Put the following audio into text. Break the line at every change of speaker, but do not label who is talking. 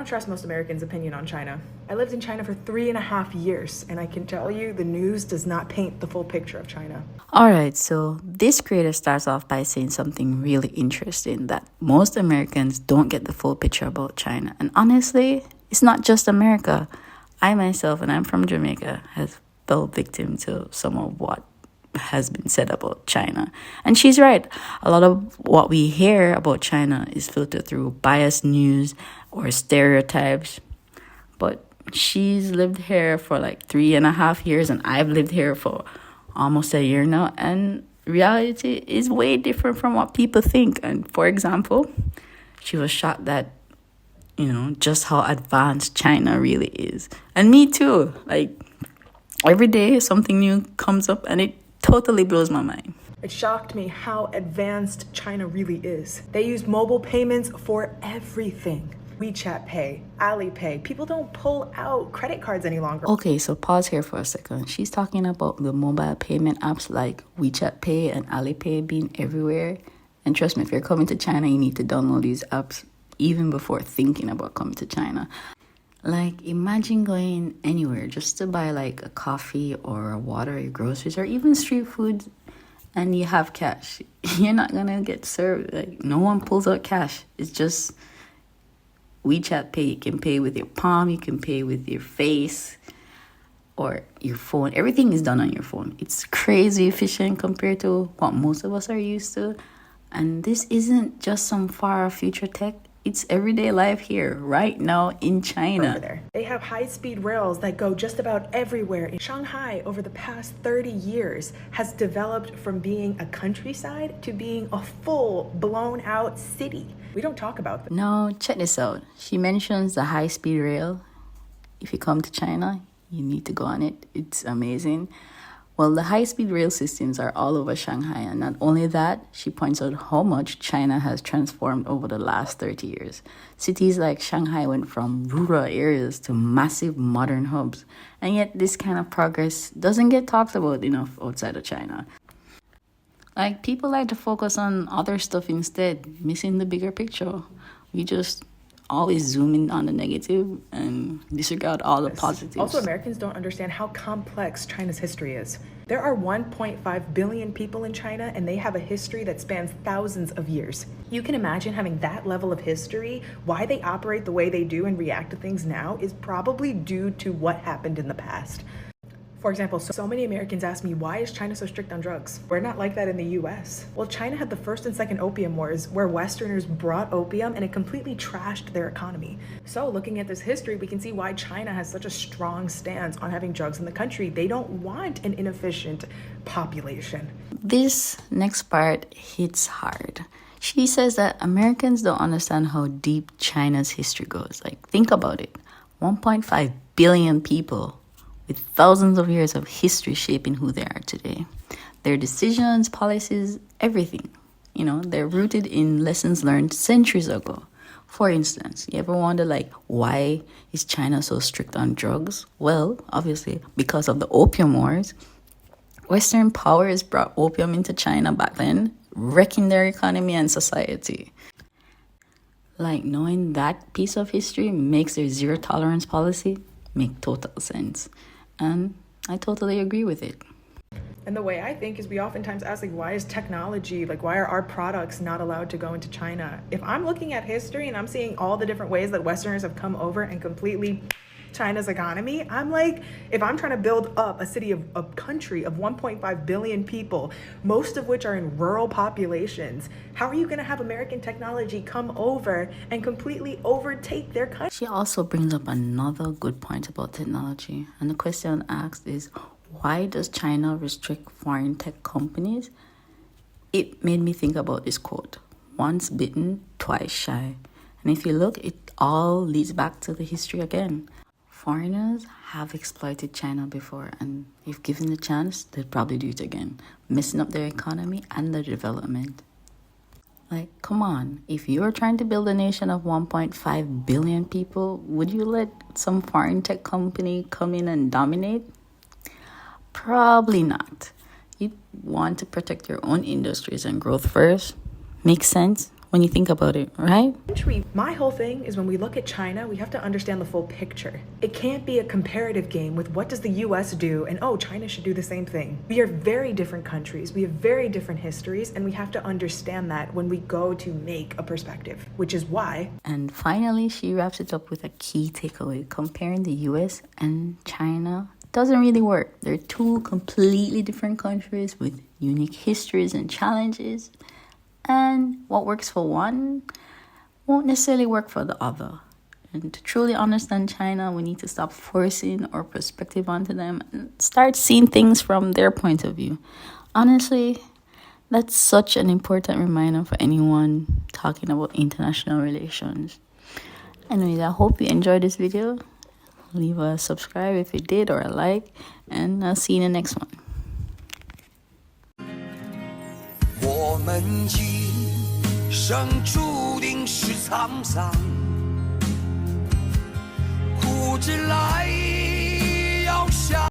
don't trust most Americans' opinion on China. I lived in China for 3.5 years, and I can tell you the news does not paint the full picture of China.
Alright, so this creator starts off by saying something really interesting, that most Americans don't get the full picture about China. And honestly, it's not just America. I myself, and I'm from Jamaica, have fell victim to some of what has been said about China. And she's right. A lot of what we hear about China is filtered through biased news or stereotypes. But she's lived here for like 3.5 years, and I've lived here for almost a year now. And reality is way different from what people think. And for example, she was shocked that, just how advanced China really is. And me too. Like, every day something new comes up, and it totally blows my mind.
It shocked me how advanced China really is. They use mobile payments for everything. WeChat Pay, Alipay. People don't pull out credit cards any longer.
Okay, so pause here for a second. She's talking about the mobile payment apps like WeChat Pay and Alipay being everywhere. And trust me, if you're coming to China, you need to download these apps even before thinking about coming to China. Like, imagine going anywhere just to buy like a coffee or a water, or groceries, or even street food, and you have cash. You're not gonna get served. Like, no one pulls out cash. It's just WeChat Pay. You can pay with your palm, you can pay with your face or your phone. Everything is done on your phone. It's crazy efficient compared to what most of us are used to. And this isn't just some far future tech. It's everyday life here, right now in China.
Over there. They have high-speed rails that go just about everywhere. Shanghai, over the past 30 years, has developed from being a countryside to being a full, blown-out city. We don't talk about them.
Now, check this out. She mentions the high-speed rail. If you come to China, you need to go on it. It's amazing. Well, the high-speed rail systems are all over Shanghai, and not only that, she points out how much China has transformed over the last 30 years. Cities like Shanghai went from rural areas to massive modern hubs, and yet this kind of progress doesn't get talked about enough outside of China. Like, people like to focus on other stuff instead, missing the bigger picture. We just always zoom in on the negative and disregard all the positives.
Also, Americans don't understand how complex China's history is. There are 1.5 billion people in China, and they have a history that spans thousands of years. You can imagine having that level of history. Why they operate the way they do and react to things now is probably due to what happened in the past. For example, so many Americans ask me, why is China so strict on drugs? We're not like that in the US. Well, China had the first and second opium wars, where Westerners brought opium and it completely trashed their economy. So looking at this history, we can see why China has such a strong stance on having drugs in the country. They don't want an inefficient population.
This next part hits hard. She says that Americans don't understand how deep China's history goes. Like, think about it. 1.5 billion people with thousands of years of history shaping who they are today. Their decisions, policies, everything, they're rooted in lessons learned centuries ago. For instance, you ever wonder, why is China so strict on drugs? Well, obviously, because of the opium wars. Western powers brought opium into China back then, wrecking their economy and society. Knowing that piece of history makes their zero tolerance policy make total sense. And I totally agree with it.
And the way I think is we oftentimes ask, why is technology, why are our products not allowed to go into China? If I'm looking at history and I'm seeing all the different ways that Westerners have come over and completely China's economy, I'm like, if I'm trying to build up a city a country of 1.5 billion people, most of which are in rural populations, how are you going to have American technology come over and completely overtake their country?
She also brings up another good point about technology. And the question asked is, why does China restrict foreign tech companies? It made me think about this quote, once bitten, twice shy. And if you look, it all leads back to the history again. Foreigners have exploited China before, and if given the chance, they'd probably do it again, messing up their economy and their development. Come on, if you're trying to build a nation of 1.5 billion people, would you let some foreign tech company come in and dominate? Probably not. You'd want to protect your own industries and growth first. Makes sense? when you think about it, right?
My whole thing is when we look at China, we have to understand the full picture. It can't be a comparative game with what does the US do and oh, China should do the same thing. We are very different countries. We have very different histories, and we have to understand that when we go to make a perspective, which is why.
And finally, she wraps it up with a key takeaway. Comparing the US and China doesn't really work. They're two completely different countries with unique histories and challenges. And what works for one won't necessarily work for the other. And to truly understand China, we need to stop forcing our perspective onto them and start seeing things from their point of view. Honestly, that's such an important reminder for anyone talking about international relations. Anyways, I hope you enjoyed this video. Leave a subscribe if you did, or a like, and I'll see you in the next one.
我们今生注定是沧桑。